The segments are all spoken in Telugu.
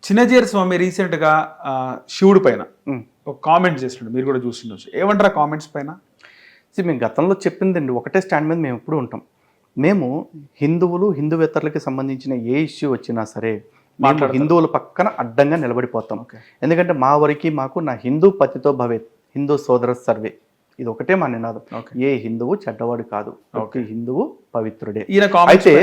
చిన్నజీయర్ స్వామి రీసెంట్గా శివుడి పైన ఒక కామెంట్ చేస్తుండే, మీరు కూడా చూస్తుండొచ్చు. ఏమంటారు ఆ కామెంట్స్ పైన? మేము గతంలో చెప్పిందండి, ఒకటే స్టాండ్ మీద మేము ఎప్పుడు ఉంటాం. మేము హిందువులు హిందువేతరులకి సంబంధించిన ఏ ఇష్యూ వచ్చినా సరే మేము హిందువుల పక్కన అడ్డంగా నిలబడిపోతాం. ఎందుకంటే మా వరకు మాకు నా హిందూ పతితో భవేత్, హిందూ సోదర సర్వే, ఇది ఒకటే మా నినాదం. ఏ హిందువు చెడ్డవాడు కాదు, ఒక హిందువు పవిత్రుడే. అయితే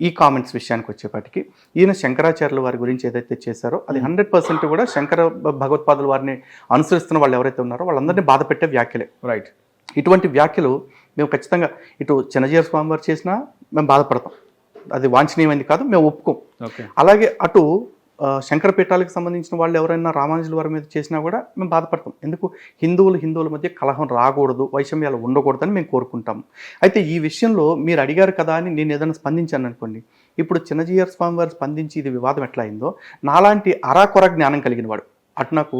ఈ కామెంట్స్ విషయానికి వచ్చేప్పటికి ఈయన శంకరాచార్యుల వారి గురించి ఏదైతే చేశారో అది 100% కూడా శంకర భగవత్పాదుల వారిని అనుసరిస్తున్న వాళ్ళు ఎవరైతే ఉన్నారో వాళ్ళందరినీ బాధ పెట్టే వ్యాఖ్యలే. రైట్. ఇటువంటి వ్యాఖ్యలు మేము ఖచ్చితంగా ఇటు చిన్నజీయర్ స్వామి వారు చేసినా మేము బాధపడతాం, అది వాంఛనీయమైంది కాదు, మేము ఒప్పుకోం. అలాగే అటు శంకర పీఠాలకు సంబంధించిన వాళ్ళు ఎవరైనా రామానుజుల వారి మీద చేసినా కూడా మేము బాధపడతాం. ఎందుకు హిందువుల మధ్య కలహం రాకూడదు, వైషమ్యాలు ఉండకూడదని మేము కోరుకుంటాము. అయితే ఈ విషయంలో మీరు అడిగారు కదా అని నేను ఏదైనా స్పందించాను అనుకోండి, ఇప్పుడు చిన్నజీయర్ స్వామి వారు స్పందించి ఇది వివాదం ఎట్లా అయిందో, నాలాంటి అరాకొర జ్ఞానం కలిగిన వాడు అటు నాకు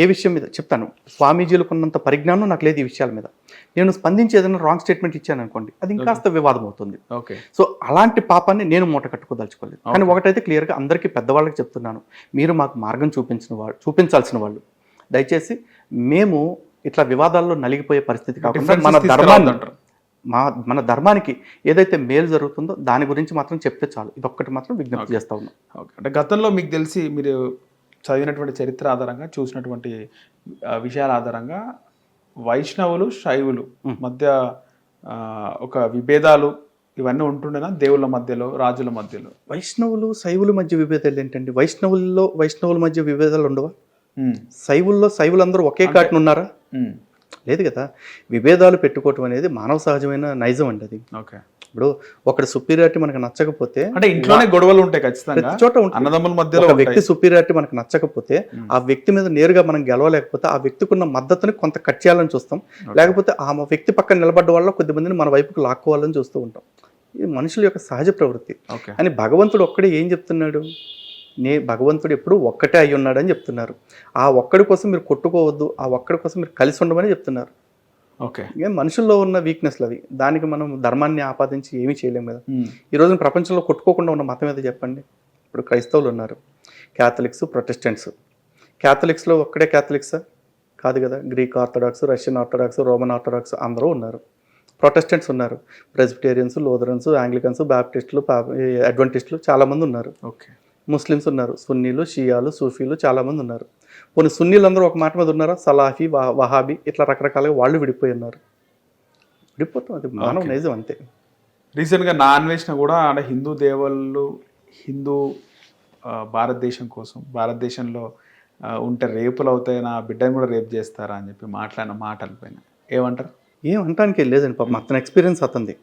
ఏ విషయం మీద చెప్తాను, స్వామీజీలకు ఉన్నంత పరిజ్ఞానం నాకు లేదు ఈ విషయాల మీద. నేను స్పందించి ఏదైనా రాంగ్ స్టేట్మెంట్ ఇచ్చాను అనుకోండి, అది ఇంకాస్త వివాదం అవుతుంది. సో అలాంటి పాపాన్ని నేను మూట కట్టుకోదలుచుకోలేదు. కానీ ఒకటైతే క్లియర్గా అందరికీ పెద్దవాళ్ళకి చెప్తున్నాను, మీరు మాకు మార్గం చూపించాల్సిన వాళ్ళు. దయచేసి మేము ఇట్లా వివాదాల్లో నలిగిపోయే పరిస్థితి కాకుండా మన ధర్మానికి ఏదైతే మేలు జరుగుతుందో దాని గురించి మాత్రం చెప్తే చాలు. ఇదొక్కటి మాత్రం విజ్ఞప్తి చేస్తా ఉన్నాం. అంటే గతంలో మీకు తెలిసి మీరు చదివినటువంటి చరిత్ర ఆధారంగా, చూసినటువంటి విషయాల ఆధారంగా వైష్ణవులు శైవులు మధ్య ఒక విభేదాలు ఇవన్నీ ఉంటుండేనా? దేవుళ్ళ మధ్యలో, రాజుల మధ్యలో వైష్ణవులు శైవుల మధ్య విభేదాలు ఏంటండి? వైష్ణవుల మధ్య విభేదాలు ఉండవా? శైవులందరూ ఒకే కాటున ఉన్నారా? లేదు కదా. విభేదాలు పెట్టుకోవటం అనేది మానవ సహజమైన నైజం అండి. అది ఓకే. ఇప్పుడు ఒకటి సుపీరియారిటీ మనకు నచ్చకపోతే, అంటే ఇంట్లోనే గొడవలు ఉంటాయి ఖచ్చితంగా, చోట అన్నదమ్ముల మధ్యలో. ఒక వ్యక్తి సుపీరియారిటీ మనకు నచ్చకపోతే ఆ వ్యక్తి మీద నేరుగా మనం గెలవలేకపోతే ఆ వ్యక్తికి ఉన్న మద్దతుని కొంత కట్ చేయాలని చూస్తాం, లేకపోతే ఆ వ్యక్తి పక్కన నిలబడ్డ వల్ల కొద్దిమందిని మన వైపుకు లాక్కోవాలని చూస్తూ ఉంటాం. ఇది మనుషుల యొక్క సహజ ప్రవృత్తి. అని భగవంతుడు ఒక్కడే ఏం చెప్తున్నాడు? భగవంతుడు ఎప్పుడు ఒక్కటే అయి ఉన్నాడని చెప్తున్నారు. ఆ ఒక్కడి కోసం మీరు కొట్టుకోవద్దు, ఆ ఒక్కడి కోసం మీరు కలిసి ఉండమని చెప్తున్నారు. ఓకే. మనుషుల్లో ఉన్న వీక్నెస్లు అవి. దానికి మనం ధర్మాన్ని ఆపాదించి ఏమీ చేయలేము కదా. ఈ రోజున ప్రపంచంలో కొట్టుకోకుండా ఉన్న మతం ఏదో చెప్పండి. ఇప్పుడు క్రైస్తవులు ఉన్నారు, క్యాథలిక్స్, ప్రొటెస్టెంట్స్. క్యాథలిక్స్లో ఒక్కడే క్యాథలిక్సా? కాదు కదా. Greek orthodox, Russian orthodox, Roman orthodox అందరూ ఉన్నారు. ప్రొటెస్టెంట్స్ ఉన్నారు, ప్రెస్బిటేరియన్స్, లూథరన్స్, ఆంగ్లికన్స్, బాప్టిస్టులు, అడ్వెంటిస్టులు చాలామంది ఉన్నారు. ఓకే. ముస్లిమ్స్ ఉన్నారు, సున్నీలు, షియాలు, సూఫీలు చాలామంది ఉన్నారు. కొన్ని సున్నీలు అందరూ ఒక మాట మీద ఉన్నారా? సలాఫీ, వహాబీ, ఇట్లా రకరకాలుగా వాళ్ళు విడిపోయి ఉన్నారు. విడిపోతాం, అది మానవ నైజం అంతే. రీసెంట్గా నాన్ వెజ్న కూడా అంటే హిందూ దేవుళ్ళు, హిందూ భారతదేశం కోసం, భారతదేశంలో ఉంటే రేపులు అవుతాయి, నా బిడ్డను కూడా రేపు చేస్తారా అని చెప్పి మాట్లాడిన మాటల పైన ఏమంటారు? ఏమంటానికి లేదండి. పాపం అతని ఎక్స్పీరియన్స్ అతంది.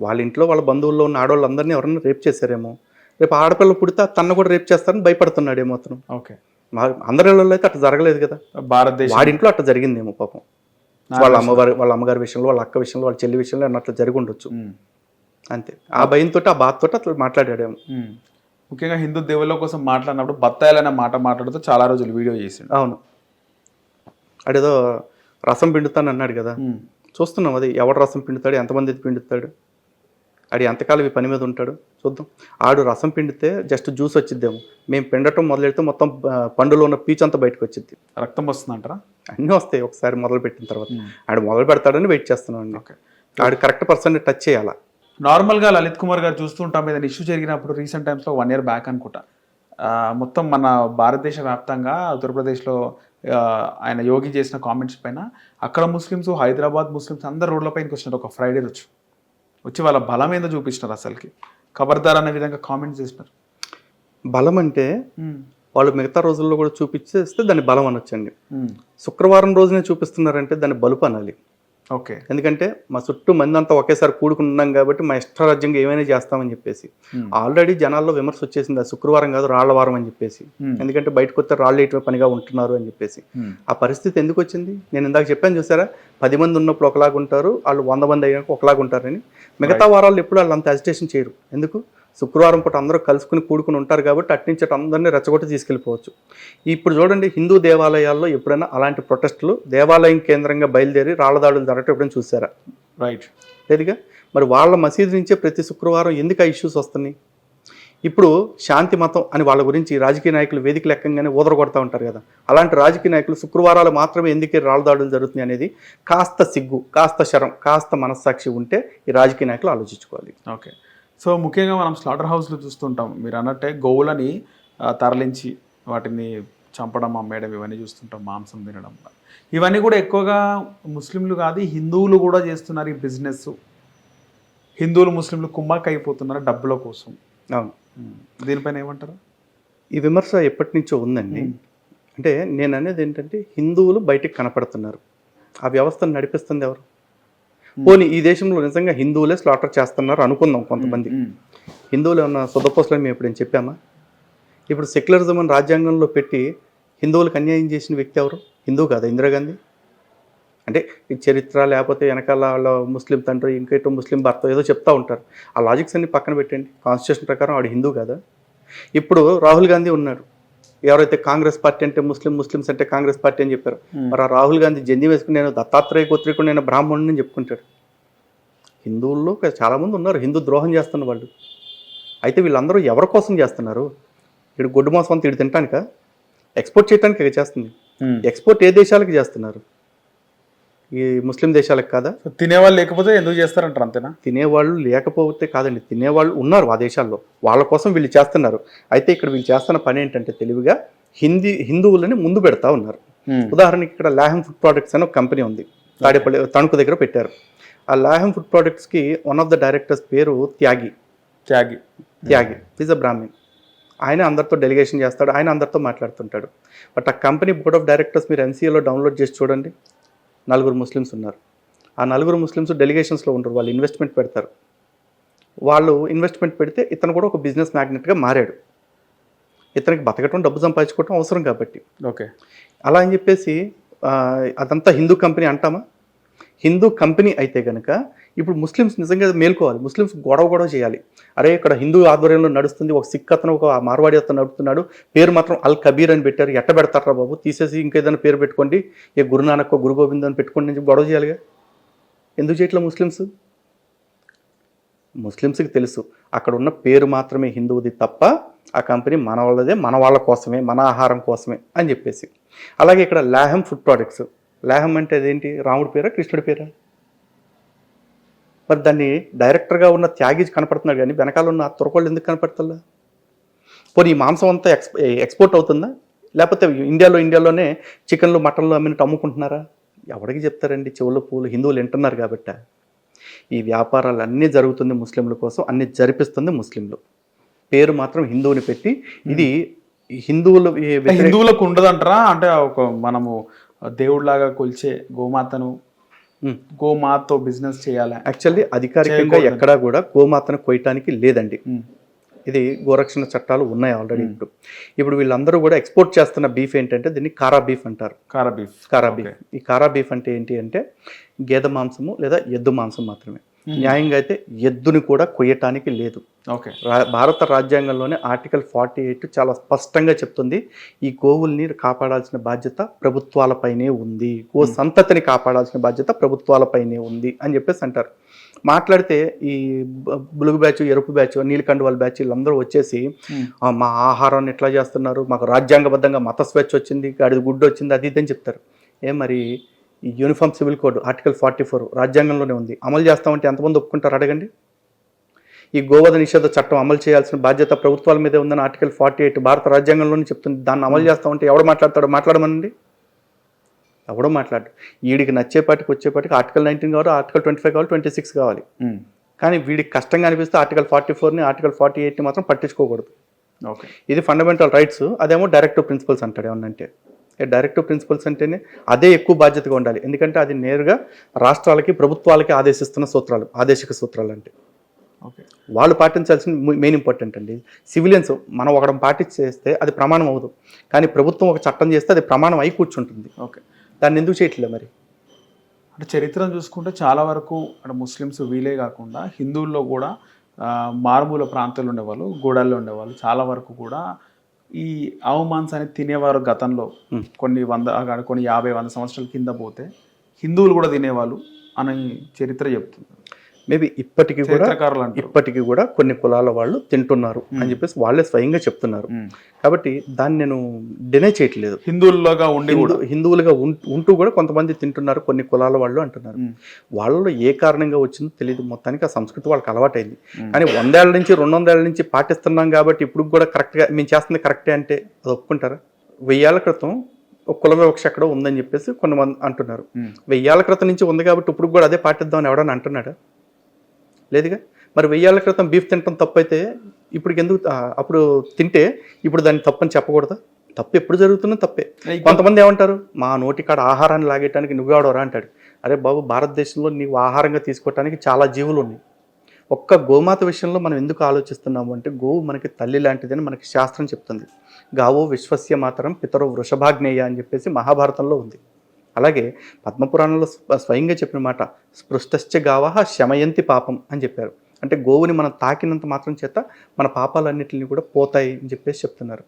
వాళ్ళ ఇంట్లో వాళ్ళ బంధువుల్లో ఉన్న ఆడవాళ్ళందరినీ ఎవరైనా రేప్ చేశారేమో, రేపు ఆడపిల్ల పుడితే తను కూడా రేపు చేస్తారని భయపడుతున్నాడు ఏమో అతను. ఓకే. అందరిలో అయితే అట్లా జరగలేదు కదా. భారతదేశం వాడి ఇంట్లో అట్లా జరిగిందేమో పాపం. వాళ్ళ అమ్మగారి విషయంలో, వాళ్ళ అక్క విషయంలో, వాళ్ళ చెల్లి విషయంలో అట్లా జరిగి ఉండొచ్చు అంతే. ఆ భయంతో, ఆ బాధతో అట్లా మాట్లాడాడేమో. ముఖ్యంగా హిందూ దేవుళ్ళ కోసం మాట్లాడినప్పుడు బత్తాయిలనే మాట మాట్లాడుతూ చాలా రోజులు వీడియో చేసిండు. అవును, అదేదో రసం పిండుతాను అన్నాడు కదా. చూస్తున్నాం అది. ఎవడు రసం పిండుతాడు, ఎంతమంది పిండుతాడు, ఆడు ఎంతకాలం ఈ పని మీద ఉంటాడు చూద్దాం. ఆడు రసం పిండితే జస్ట్ జ్యూస్ వచ్చిద్దేమో, మేము పిండటం మొదలెడితే మొత్తం పండులో ఉన్న పీచు అంతా బయటకు వచ్చింది. రక్తం వస్తుందంటారా? అన్నీ వస్తాయి ఒకసారి మొదలు పెట్టిన తర్వాత. ఆడు మొదలు పెడతాడని వెయిట్ చేస్తున్నాం అండి. ఆడు కరెక్ట్ పర్సన్ని టచ్ చేయాలా. నార్మల్గా లలిత్ కుమార్ గారు చూస్తుంటాం, ఏదైనా ఇష్యూ జరిగినప్పుడు రీసెంట్ టైమ్స్లో 1 year బ్యాక్ అనుకుంటా, మొత్తం మన భారతదేశ వ్యాప్తంగా ఉత్తరప్రదేశ్లో ఆయన యోగి చేసిన కామెంట్స్ పైన అక్కడ ముస్లిమ్స్, హైదరాబాద్ ముస్లిమ్స్ అందరు రోడ్లపైనకి వచ్చినారు. ఒక ఫ్రైడే వచ్చి వాళ్ళ బలం ఏందో చూపిస్తున్నారు. అసలుకి ఖబర్దార్ అనే విధంగా కామెంట్స్ చేసినారు. బలం అంటే వాళ్ళు మిగతా రోజుల్లో కూడా చూపించేస్తే దాన్ని బలం అనొచ్చండి. శుక్రవారం రోజునే చూపిస్తున్నారంటే దాన్ని బలుపు అనాలి. ఓకే. ఎందుకంటే మా చుట్టూ మంది అంతా ఒకేసారి కూడుకున్నాం కాబట్టి మా ఇష్టరాజ్యంగా ఏమైనా చేస్తామని చెప్పేసి ఆల్రెడీ జనాల్లో విమర్శ వచ్చేసింది. అది శుక్రవారం కాదు, రాళ్ల వారం అని చెప్పేసి. ఎందుకంటే బయటకు వస్తే రాళ్ళు వేయటమే పనిగా ఉంటున్నారు అని చెప్పేసి. ఆ పరిస్థితి ఎందుకు వచ్చింది? నేను ఇందాక చెప్పాను చూసారా, 10 మంది ఉన్నప్పుడు ఒకలాగా ఉంటారు, వాళ్ళు 100 మంది అయినాక ఒకలాగా ఉంటారని. మిగతా వారాల్లో ఎప్పుడు వాళ్ళు అంత అజిటేషన్ చేయరు. ఎందుకు? శుక్రవారం పూట అందరూ కలుసుకుని కూడుకుని ఉంటారు కాబట్టి అట్నుంచి అందరినీ రెచ్చగొట్టి తీసుకెళ్ళిపోవచ్చు. ఇప్పుడు చూడండి, హిందూ దేవాలయాల్లో ఎప్పుడైనా అలాంటి ప్రొటెస్టులు దేవాలయం కేంద్రంగా బయలుదేరి రాళ్లదాడులు జరగటం ఎప్పుడైనా చూసారా? రైట్. లేదుగా. మరి వాళ్ళ మసీదు నుంచే ప్రతి శుక్రవారం ఎందుకు ఆ ఇష్యూస్ వస్తున్నాయి? ఇప్పుడు శాంతి మతం అని వాళ్ళ గురించి రాజకీయ నాయకులు వేదిక లెక్కంగానే ఊదరగొడతా ఉంటారు కదా, అలాంటి రాజకీయ నాయకులు శుక్రవారాలు మాత్రమే ఎందుకే రాళ్ళదాడులు జరుగుతున్నాయి అనేది కాస్త సిగ్గు, కాస్త శరం, కాస్త మనస్సాక్షి ఉంటే ఈ రాజకీయ నాయకులు ఆలోచించుకోవాలి. ఓకే. సో ముఖ్యంగా మనం స్లాటర్ హౌస్లో చూస్తుంటాం, మీరు అన్నట్టే గోవులని తరలించి వాటిని చంపడం, అమ్మేయడం, ఇవన్నీ చూస్తుంటాం, మాంసం తినడం. ఇవన్నీ కూడా ఎక్కువగా ముస్లింలు కాదు, హిందువులు కూడా చేస్తున్నారు ఈ బిజినెస్. హిందువులు ముస్లింలు కుమ్మక్క అయిపోతున్నారు డబ్బుల కోసం. అవును, దీనిపైన ఏమంటారు? ఈ విమర్శ ఎప్పటి నుంచో ఉందండి. అంటే నేను అనేది ఏంటంటే హిందువులు బయటికి కనపడుతున్నారు, ఆ వ్యవస్థను నడిపిస్తుంది ఎవరు? పోనీ ఈ దేశంలో నిజంగా హిందువులే స్లాటర్ చేస్తున్నారు అనుకుందాం. కొంతమంది హిందువులు ఏమన్నా సొద్దపోసలని మేము ఎప్పుడేం చెప్పామా? ఇప్పుడు సెక్యులరిజం అని రాజ్యాంగంలో పెట్టి హిందువులకు అన్యాయం చేసిన వ్యక్తి ఎవరు? హిందువు కాదా ఇందిరాగాంధీ? అంటే ఈ చరిత్ర లేకపోతే వెనకాల వాళ్ళ ముస్లిం తండ్రి ఇంకేటో ముస్లిం భర్త ఏదో చెప్తా ఉంటారు. ఆ లాజిక్స్ అన్ని పక్కన పెట్టండి. కాన్స్టిట్యూషన్ ప్రకారం ఆడు హిందూ కదా. ఇప్పుడు రాహుల్ గాంధీ ఉన్నాడు, ఎవరైతే కాంగ్రెస్ పార్టీ అంటే ముస్లిమ్స్ అంటే కాంగ్రెస్ పార్టీ అని చెప్పారు. మరి ఆ రాహుల్ గాంధీ జంజి వేసుకుని నేను దత్తాత్రేయ గోత్రికుడు, నేను బ్రాహ్మణుని చెప్పుకుంటాడు. హిందువుల్లో చాలామంది ఉన్నారు హిందూ ద్రోహం చేస్తున్న వాళ్ళు. అయితే వీళ్ళందరూ ఎవరి కోసం చేస్తున్నారు? ఇటు గొడ్డు మాంసం అంతా ఇటు తినటానిక, ఎక్స్పోర్ట్ చేయడానికి చేస్తుంది. ఎక్స్పోర్ట్ ఏ దేశాలకు చేస్తున్నారు? ఈ ముస్లిం దేశాలకు కాదా? తినేవాళ్ళు లేకపోతే ఎందుకు చేస్తారంటారు, అంతేనా? తినేవాళ్ళు లేకపోతే కాదండి, తినేవాళ్ళు ఉన్నారు ఆ దేశాల్లో, వాళ్ళ కోసం వీళ్ళు చేస్తున్నారు. అయితే ఇక్కడ వీళ్ళు చేస్తున్న పని ఏంటంటే తెలివిగా హిందువులని ముందు పెడతా ఉన్నారు. ఉదాహరణకి ఇక్కడ లాహెమ్ ఫుడ్ ప్రోడక్ట్స్ అని ఒక కంపెనీ ఉంది, తాడేపల్లి తణుకు దగ్గర పెట్టారు. ఆ లాహెమ్ ఫుడ్ ప్రోడక్ట్స్కి వన్ ఆఫ్ ద డైరెక్టర్స్ పేరు త్యాగి ఈజ్ అ బ్రాహ్మిన్. ఆయన అందరితో డెలిగేషన్ చేస్తాడు, ఆయన అందరితో మాట్లాడుతుంటాడు. బట్ ఆ కంపెనీ బోర్డ్ ఆఫ్ డైరెక్టర్స్ మీరు NCAలో డౌన్లోడ్ చేసి చూడండి, 4 ముస్లిమ్స్ ఉన్నారు. ఆ 4 ముస్లిమ్స్ డెలిగేషన్స్లో ఉంటారు. వాళ్ళు ఇన్వెస్ట్మెంట్ పెడతారు. వాళ్ళు ఇన్వెస్ట్మెంట్ పెడితే ఇతను కూడా ఒక బిజినెస్ మ్యాగ్నెట్గా మారాడు. ఇతనికి బతకటం, డబ్బు సంపాదించుకోవటం అవసరం కాబట్టి. ఓకే, అలా అని చెప్పేసి అదంతా హిందూ కంపెనీ అంటామా? హిందూ కంపెనీ అయితే కనుక ఇప్పుడు ముస్లిమ్స్ నిజంగా మేల్కోవాలి. ముస్లిమ్స్ గొడవ చేయాలి. అరే ఇక్కడ హిందూ ఆధ్వర్యంలో నడుస్తుంది, ఒక సిక్ అతను ఒక మార్వాడి అతను నడుపుతున్నాడు, పేరు మాత్రం అల్ కబీర్ అని పెట్టారు, ఎట్ట పెడతారా బాబు, తీసేసి ఇంకేదైనా పేరు పెట్టుకోండి, ఏ గురునానక్ గురు గోవింద్ అని పెట్టుకోండి అని చెప్పి గొడవ చేయాలిగా. ఎందుకు చేయట్లా ముస్లిమ్స్కి తెలుసు అక్కడ ఉన్న పేరు మాత్రమే హిందువుది తప్ప ఆ కంపెనీ మన వాళ్ళదే, మన వాళ్ళ కోసమే, మన ఆహారం కోసమే అని చెప్పేసి. అలాగే ఇక్కడ లాహెమ్ ఫుడ్ ప్రోడక్ట్స్, లాహెమ్ అంటే అదేంటి, రాముడి పేరా కృష్ణుడి పేరా? మరి దాన్ని డైరెక్టర్గా ఉన్న త్యాగి కనపడుతున్నాడు, కానీ వెనకాల ఉన్న తురకోళ్ళు ఎందుకు కనపడుతుందా? పోనీ ఈ మాంసం అంతా ఎక్స్పోర్ట్ అవుతుందా? లేకపోతే ఇండియాలోనే చికెన్లు మటన్లు అమ్మినట్టు అమ్ముకుంటున్నారా? ఎవరికి చెప్తారండి? చెవుల పూలు హిందువులు వింటున్నారు కాబట్టి. ఈ వ్యాపారాలు అన్నీ జరుగుతుంది ముస్లింల కోసం, అన్ని జరిపిస్తుంది ముస్లింలు. పేరు మాత్రం హిందువుని పెట్టి, ఇది హిందువులకు ఉండదంటారా? అంటే ఒక మనము దేవుడిలాగా కొలిచే గోమాతతో బిజినెస్ చేయాలి. యాక్చువల్లీ అధికారికంగా ఎక్కడా కూడా గోమాతను కొయ్యటానికి లేదండి. ఇది గోరక్షణ చట్టాలు ఉన్నాయి ఆల్రెడీ. ఇప్పుడు వీళ్ళందరూ కూడా ఎక్స్పోర్ట్ చేస్తున్న బీఫ్ ఏంటంటే దీన్ని కారా బీఫ్ అంటారు. కారా బీఫ్. ఈ కారా బీఫ్ అంటే ఏంటి అంటే గేదె మాంసము లేదా ఎద్దు మాంసం మాత్రమే. న్యాయంగా అయితే ఎద్దుని కూడా కొయ్యటానికి లేదు. ఓకే, భారత రాజ్యాంగంలోనే ఆర్టికల్ 48 చాలా స్పష్టంగా చెప్తుంది, ఈ గోవుల్ని కాపాడాల్సిన బాధ్యత ప్రభుత్వాలపైనే ఉంది, గో సంతతిని కాపాడాల్సిన బాధ్యత ప్రభుత్వాలపైనే ఉంది అని చెప్పేసి అంటారు. మాట్లాడితే ఈ బులుగు బ్యాచ్, ఎరుపు బ్యాచ్, నీలకండువాల బ్యాచ్ వీళ్ళందరూ వచ్చేసి మా ఆహారాన్ని ఎట్లా చేస్తున్నారు, మాకు రాజ్యాంగబద్ధంగా మత స్వేచ్ఛ వచ్చింది, గాడిద గుడ్డు వచ్చింది, అది ఇదని చెప్తారు. మరి ఈ యూనిఫామ్ సివిల్ కోడ్ ఆర్టికల్ 44 రాజ్యాంగంలోనే ఉంది, అమలు చేస్తామంటే ఎంతమంది ఒప్పుకుంటారు అడగండి. ఈ గోవధ నిషేధ చట్టం అమలు చేయాల్సిన బాధ్యత ప్రభుత్వాల మీదే ఉందని ఆర్టికల్ 48 భారత రాజ్యాంగంలోనే చెప్తుంది. దాన్ని అమలు చేస్తామంటే ఎవడు మాట్లాడతాడో మాట్లాడమనండి. ఎవడో మాట్లాడు. వీడికి నచ్చేపాటికి వచ్చేపాటికి ఆర్టికల్ 19 కావాలి, ఆర్టికల్ 25 కావాలి, 26 కావాలి. కానీ వీడికి కష్టంగా అనిపిస్తే ఆర్టికల్ 44ని, ఆర్టికల్ 48ని మాత్రం పట్టించుకోకూడదు. ఓకే, ఇది ఫండమెంటల్ రైట్స్, అదేమో డైరెక్టివ్ ప్రిన్సిపల్స్ అంటాడు. ఏమన్నంటే డైరెక్టివ్ ప్రిన్సిపల్స్ అంటేనే అదే ఎక్కువ బాధ్యతగా ఉండాలి. ఎందుకంటే అది నేరుగా రాష్ట్రాలకి, ప్రభుత్వాలకి ఆదేశిస్తున్న సూత్రాలు, ఆదేశిక సూత్రాలు అంటే వాళ్ళు పాటించాల్సిన మెయిన్ ఇంపార్టెంట్ అండి. సివిలియన్స్ మనం ఒకడం పాటించేస్తే అది ప్రమాణం అవ్వదు, కానీ ప్రభుత్వం ఒక చట్టం చేస్తే అది ప్రమాణం అయి కూర్చుంటుంది. ఓకే, దాన్ని ఎందుకు చేయట్లేదు మరి? అంటే చరిత్రను చూసుకుంటే చాలా వరకు అంటే ముస్లిమ్స్ వీలే కాకుండా హిందువుల్లో కూడా మారుమూల ప్రాంతాల్లో ఉండేవాళ్ళు, గూడాల్లో ఉండేవాళ్ళు చాలా వరకు కూడా ఈ ఆవు మాంసాన్ని తినేవారు. గతంలో కొన్ని 50-100 సంవత్సరాల కింద పోతే హిందువులు కూడా తినేవాళ్ళు అని చరిత్ర చెప్తుంది. మేబీ ఇప్పటికీ కూడా కొన్ని కులాల వాళ్ళు తింటున్నారు అని చెప్పేసి వాళ్ళే స్వయంగా చెప్తున్నారు. కాబట్టి దాన్ని నేను డినై చేయట్లేదు. హిందువులుగా ఉంటూ కూడా కొంతమంది తింటున్నారు కొన్ని కులాల వాళ్ళు అంటున్నారు. వాళ్ళలో ఏ కారణంగా వచ్చిందో తెలియదు. మొత్తానికి ఆ సంస్కృతి వాళ్ళకి అలవాటైంది. కానీ 100 ఏళ్ల నుంచి 200 ఏళ్ల నుంచి పాటిస్తున్నాం కాబట్టి ఇప్పుడు కూడా కరెక్ట్గా మేము చేస్తుంది కరెక్టే అంటే అది ఒప్పుకుంటారా? 1000 ఏళ్ల క్రితం ఒక కుల వివక్ష ఎక్కడో ఉందని చెప్పేసి కొంతమంది అంటున్నారు. 1000 ఏళ్ల క్రితం నుంచి ఉంది కాబట్టి ఇప్పుడు కూడా అదే పాటిద్దామని ఎవడని అంటున్నాడా? లేదుగా. మరి 1000 ఏళ్ల క్రితం బీఫ్ తినడం తప్పైతే ఇప్పుడు ఎందుకు అప్పుడు తింటే ఇప్పుడు దాన్ని తప్పని చెప్పకూడదా? తప్పు ఎప్పుడు జరుగుతున్నా తప్పే. కొంతమంది ఏమంటారు, మా నోటి కాడ ఆహారాన్ని లాగేయడానికి నువ్వెవడరా అంటాడు. అరే బాబు, భారతదేశంలో నీవు ఆహారంగా తీసుకోవటానికి చాలా జీవులు ఉన్నాయి. ఒక్క గోమాత విషయంలో మనం ఎందుకు ఆలోచిస్తున్నాము అంటే, గోవు మనకి తల్లి లాంటిదని మనకి శాస్త్రం చెప్తుంది. గావో విశ్వస్య మాతరం పితరో వృషభాగ్నేయ అని చెప్పేసి మహాభారతంలో ఉంది. అలాగే పద్మపురాణంలో స్వయంగా చెప్పిన మాట, స్పృష్టశ్చ గావః శమయంతి పాపం అని చెప్పారు. అంటే గోవుని మనం తాకినంత మాత్రం చేత మన పాపాలన్నింటినీ కూడా పోతాయి అని చెప్పేసి చెప్తున్నారు.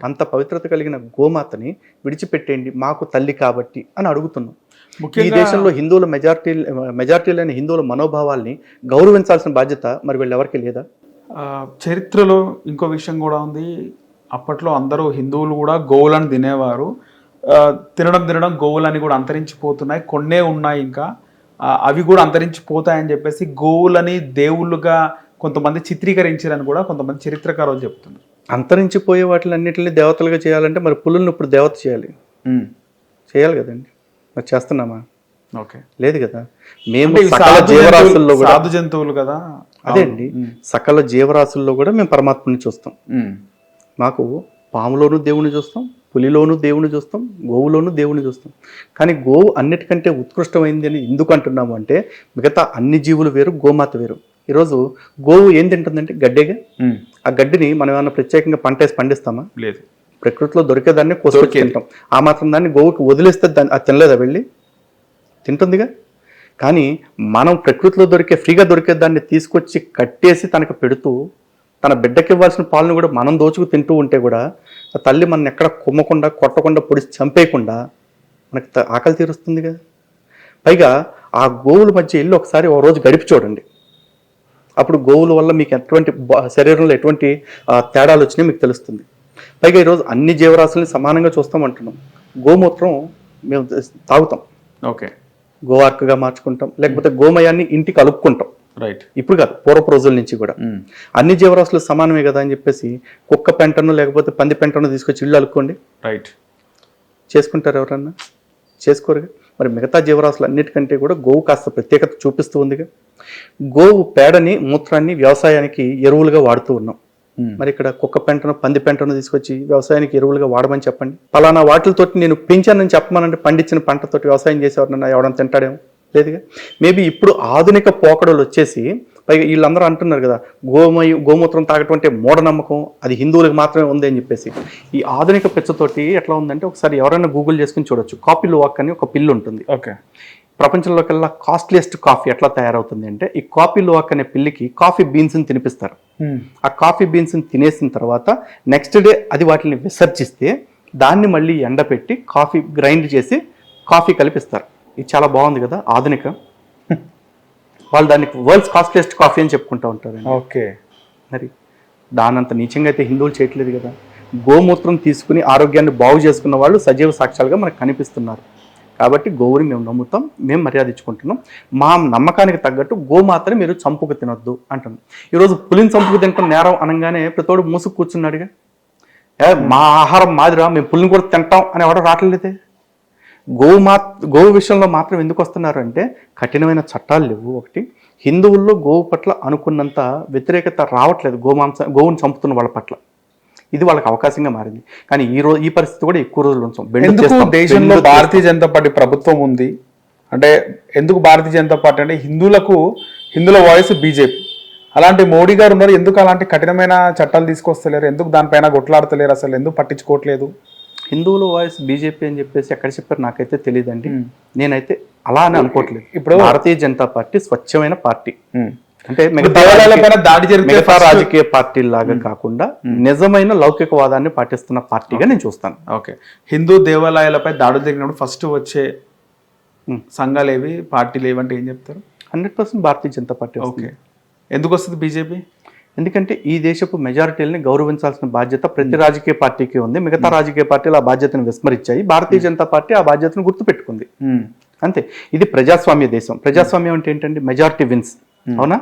అంత పవిత్రత కలిగిన గోమాతని విడిచిపెట్టేయండి, మాకు తల్లి కాబట్టి అని అడుగుతున్నాం. ఈ దేశంలో హిందువుల మెజారిటీ లేని హిందువుల మనోభావాల్ని గౌరవించాల్సిన బాధ్యత మరి వీళ్ళెవరికి లేదా? చరిత్రలో ఇంకో విషయం కూడా ఉంది. అప్పట్లో అందరూ హిందువులు కూడా గోవులను తినేవారు. తినడం గోవులని కూడా అంతరించిపోతున్నాయి, కొన్నే ఉన్నాయి ఇంకా, అవి కూడా అంతరించిపోతాయని చెప్పేసి గోవులని దేవుళ్ళుగా కొంతమంది చిత్రీకరించారని కూడా కొంతమంది చరిత్రకారులు చెప్తున్నారు. అంతరించిపోయే వాటిలన్నింటినీ దేవతలుగా చేయాలంటే మరి పులులను ఇప్పుడు దేవత చేయాలి కదండి. మరి చేస్తున్నామా? ఓకే, లేదు కదా. మేము సకల జీవరాశుల్లో కూడా సాధు జంతువులు కదా. అదే అండి, సకల జీవరాశుల్లో కూడా మేము పరమాత్మని చూస్తాం. మాకు పాములోనూ దేవుని చూస్తాం, పులిలోనూ దేవుని చూస్తాం, గోవులోనూ దేవుని చూస్తాం. కానీ గోవు అన్నిటికంటే ఉత్కృష్టమైంది అని ఎందుకు అంటున్నాము అంటే, మిగతా అన్ని జీవులు వేరు, గోమాత వేరు. ఈరోజు గోవు ఏం తింటుందంటే గడ్డేగా. ఆ గడ్డిని మనం ఏమన్నా ప్రత్యేకంగా పంటేసి పండిస్తామా? లేదు. ప్రకృతిలో దొరికేదాన్ని కోసుకొచ్చి తింటాం. ఆ మాత్రం దాన్ని గోవుకి వదిలేస్తే అది తినలేదా? వెళ్ళి తింటుందిగా. కానీ మనం ప్రకృతిలో ఫ్రీగా దొరికే దాన్ని తీసుకొచ్చి కట్టేసి తనకు పెడుతూ తన బిడ్డకి ఇవ్వాల్సిన పాలను కూడా మనం దోచుకు తింటూ ఉంటే కూడా ఆ తల్లి మన ఎక్కడ కుమ్మకుండా కొట్టకుండా పొడిచి చంపేయకుండా మనకి ఆకలి తీరుస్తుంది కదా. పైగా ఆ గోవుల మధ్య వెళ్ళి ఒకసారి ఓ రోజు గడిపి చూడండి. అప్పుడు గోవుల వల్ల మీకు ఎటువంటి శరీరంలో ఎటువంటి తేడాలు వచ్చినాయో మీకు తెలుస్తుంది. పైగా ఈరోజు అన్ని జీవరాశుల్ని సమానంగా చూస్తామంటున్నాం. గోమూత్రం మేము తాగుతాం, ఓకే, గోవార్కగా మార్చుకుంటాం, లేకపోతే గోమయాన్ని ఇంటికి కలుపుకుంటాం. రైట్. ఇప్పుడు కాదు, పూర్వపు రోజుల నుంచి కూడా అన్ని జీవరాశులు సమానమే కదా అని చెప్పేసి కుక్క పెంటను లేకపోతే పంది పెంటను తీసుకొచ్చి ఇల్లు అలుక్కోండి. రైట్. చేసుకుంటారు ఎవరన్నా? చేసుకోరుగా. మరి మిగతా జీవరాశులు అన్నిటికంటే కూడా గోవు కాస్త ప్రత్యేకత చూపిస్తూ ఉందిగా. గోవు పేడని మూత్రాన్ని వ్యవసాయానికి ఎరువులుగా వాడుతూ ఉన్నాం. మరి ఇక్కడ కుక్క పెంటను పంది పెంటను తీసుకొచ్చి వ్యవసాయానికి ఎరువులుగా వాడమని చెప్పండి. పలానా వాటితోటి నేను పెంచానని చెప్పమనంటే పండించిన పంటతోటి వ్యవసాయం చేసేవారన్నా ఎవడన్నా తింటాడేమో? లేదుగా. మేబీ ఇప్పుడు ఆధునిక పోకడలు వచ్చేసి పైగా వీళ్ళందరూ అంటున్నారు కదా, గోమూత్రం తాగటం అంటే మూఢనమ్మకం, అది హిందువులకు మాత్రమే ఉంది అని చెప్పేసి. ఈ ఆధునిక పిచ్చతోటి ఎట్లా ఉందంటే, ఒకసారి ఎవరైనా గూగుల్ చేసుకుని చూడొచ్చు. కాఫీ లువాక్ అని ఒక పిల్లు ఉంటుంది. ఓకే. ప్రపంచంలోకెల్లా కాస్ట్లీయెస్ట్ కాఫీ ఎట్లా తయారవుతుంది అంటే, ఈ కాఫీ లువాక్ అనే పిల్లికి కాఫీ బీన్స్ని తినిపిస్తారు. ఆ కాఫీ బీన్స్ని తినేసిన తర్వాత నెక్స్ట్ డే అది వాటిని విసర్జిస్తే దాన్ని మళ్ళీ ఎండపెట్టి కాఫీ గ్రైండ్ చేసి కాఫీ కలిపిస్తారు. ఇది చాలా బాగుంది కదా ఆధునిక. వాళ్ళు దాన్ని వరల్డ్స్ కాస్ట్లీయెస్ట్ కాఫీ అని చెప్పుకుంటూ ఉంటారు. ఓకే. మరి దానంత నీచంగా అయితే హిందువులు చేయట్లేదు కదా. గోమూత్రం తీసుకుని ఆరోగ్యాన్ని బాగు చేసుకున్న వాళ్ళు సజీవ సాక్ష్యాలుగా మనకు కనిపిస్తున్నారు. కాబట్టి గోవుని మేము నమ్ముతాం, మేము మర్యాద ఇచ్చుకుంటున్నాం. మా నమ్మకానికి తగ్గట్టు గోమాతని మీరు చంపుకు తినొద్దు అంటున్నాం. ఈరోజు పులిని చంపుకు తింటాం నేరం అనగానే ప్రతోడు మూసుకు కూర్చున్నాడుగా. మా ఆహారం మాదిరా, మేము పులిని కూడా తింటాం అని ఎవడో రావట్లేదే. గోవు విషయంలో మాత్రం ఎందుకు వస్తున్నారు అంటే, కఠినమైన చట్టాలు లేవు. ఒకటి, హిందువుల్లో గోవు పట్ల అనుకున్నంత వ్యతిరేకత రావట్లేదు. గోవుని చంపుతున్న వాళ్ళ పట్ల ఇది వాళ్ళకి అవకాశంగా మారింది. కానీ ఈ పరిస్థితి కూడా ఎక్కువ రోజులు ఉంచాం. దేశంలో భారతీయ జనతా పార్టీ ప్రభుత్వం ఉంది అంటే, ఎందుకు భారతీయ జనతా పార్టీ అంటే హిందువుల వాయిస్ బీజేపీ. అలాంటి మోడీ గారు ఉన్నారు, ఎందుకు అలాంటి కఠినమైన చట్టాలు తీసుకొస్తలేరు? ఎందుకు దానిపైన కొట్లాడతలేరు? అసలు ఎందుకు పట్టించుకోవట్లేదు? హిందువుల వాయిస్ బీజేపీ అని చెప్పేసి ఎక్కడ చెప్పారు నాకైతే తెలియదండి. నేనైతే అలా అని అనుకోవట్లేదు. ఇప్పుడు భారతీయ జనతా పార్టీ స్వచ్ఛమైన పార్టీ. అంటే మిగతా రాజకీయ పార్టీలాగా కాకుండా నిజమైన లౌకికవాదాన్ని పాటిస్తున్న పార్టీగా నేను చూస్తాను. ఓకే. హిందూ దేవాలయాలపై దాడులు జరిగినప్పుడు ఫస్ట్ వచ్చే సంఘాలు ఏవి, పార్టీలు ఏవంటే ఏం చెప్తారు? 100% భారతీయ జనతా పార్టీ వస్తుంది. ఓకే, ఎందుకు వస్తుంది బీజేపీ? ఎందుకంటే ఈ దేశపు మెజారిటీలని గౌరవించాల్సిన బాధ్యత ప్రతి రాజకీయ పార్టీకి ఉంది. మిగతా రాజకీయ పార్టీలు ఆ బాధ్యతను విస్మరించాయి. భారతీయ జనతా పార్టీ ఆ బాధ్యతను గుర్తుపెట్టుకుంది. అంతే. ఇది ప్రజాస్వామ్య దేశం. ప్రజాస్వామ్యం అంటే ఏంటంటే మెజారిటీ విన్స్. అవునా?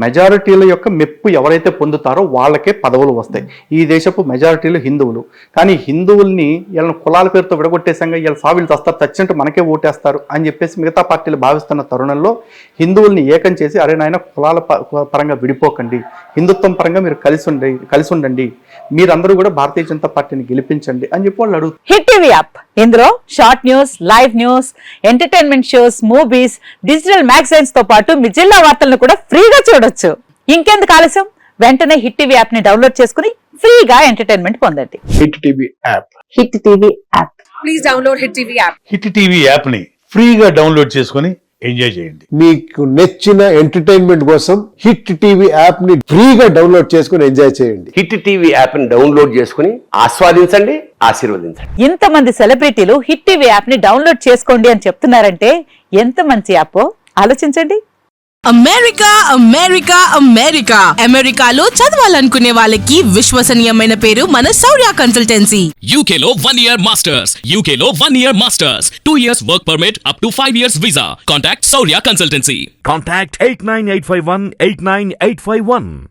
మెజారిటీల యొక్క మెప్పు ఎవరైతే పొందుతారో వాళ్ళకే పదవులు వస్తాయి. ఈ దేశపు మెజారిటీలు హిందువులు. కానీ హిందువుల్ని వీళ్ళని కులాల పేరుతో విడగొట్టేసంగా వీళ్ళ సావిలు వస్తారు, చచ్చినట్టు మనకే ఓటేస్తారు అని చెప్పేసి మిగతా పార్టీలు భావిస్తున్న తరుణంలో హిందువుల్ని ఏకం చేసి అరే నాయన కులాల పరంగా విడిపోకండి, హిందుత్వం పరంగా మీరు కలిసి ఉండండి, మీరందరూ కూడా భారతీయ జనతా పార్టీని గెలిపించండి అని చెప్పి వాళ్ళు అడుగుతారు. హిట్ టీవీ యాప్, ఇందులో short news, live news, entertainment shows, movies, digital magazines తో పాటు మీ జిల్లా వార్తలను కూడా ఫ్రీగా చూడొచ్చు. ఇంకెందుకు ఆలస్యం, వెంటనే హిట్ టీవీ యాప్ ని డౌన్లోడ్ చేసుకుని ఫ్రీగా ఎంటర్టైన్మెంట్ పొందండి. Hit TV app. Hit TV app. Please download hit TV app. Hit TV app ని ఫ్రీగా డౌన్లోడ్ చేసుకొని ఎంజాయ్ చేయండి. మీకు నచ్చిన ఎంటర్టైన్మెంట్ కోసం హిట్ టీవీ యాప్ ని ఫ్రీగా డౌన్లోడ్ చేసుకుని ఎంజాయ్ చేయండి. హిట్ టీవీ యాప్ ని డౌన్లోడ్ చేసుకుని ఆస్వాదించండి, ఆశీర్వదించండి. ఇంతమంది సెలబ్రిటీలు హిట్ టీవీ యాప్ ని డౌన్లోడ్ చేసుకోండి అని చెప్తున్నారంటే ఎంత మంచి యాప్ ఆలోచించండి. అమెరికా అమెరికా అమెరికా అమెరికాలో చదవాలనుకునే వాళ్ళకి విశ్వసనీయమైన పేరు మన శౌర్య కన్సల్టెన్సీ. UK లో 1 year masters. UK లో 1 year masters. 2 years work permit up to 5 years visa. Contact Saurya Consultancy. Contact 89851 89851.